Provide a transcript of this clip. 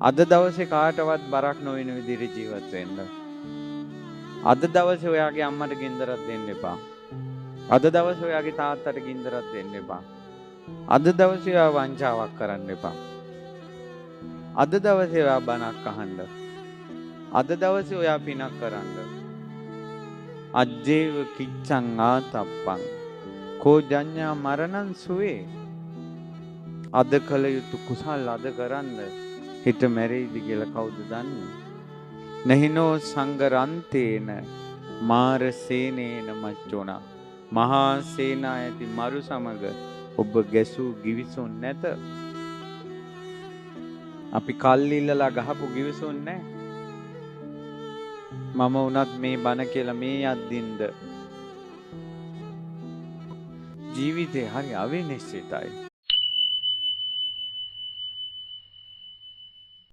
අද දවසේ කාටවත් බරක් නොවන විදිහට ජීවත් වෙන්න. අද දවසේ ඔයාගේ අම්මට ගින්දරක් දෙන්න එපා. අද දවසේ ඔයාගේ තාත්තට ගින්දරක් දෙන්න එපා. අද දවසේ ඔයා වංචාවක් කරන්න එපා. අද දවසේ ඔයා බණක් අහන්න. අද දවසේ ඔයා පිනක් කරන්න. අජ්ජේව කිච්ඡං ආතප්පං කෝ ජඤ්ඤා මරණං සුවේ. අද කල යුතු කුසල් අද කරන්න. හිත මැරෙයිද කියලා කවුද දන්නේ? නහිනෝ සංගරන්තේන මාර සේනේන මච්චුණා. මහා සේනා ඇති මරු සමග ඔබ ගැසූ ගිවිසුන් නැත. අපි කල්ලිල්ලලා ගහපු ගිවිසුන් නැහැ. මම වුණත් මේ බණ කියලා මේ යද්දින්ද ජීවිතේ හරි අවිනිශ්චිතයි.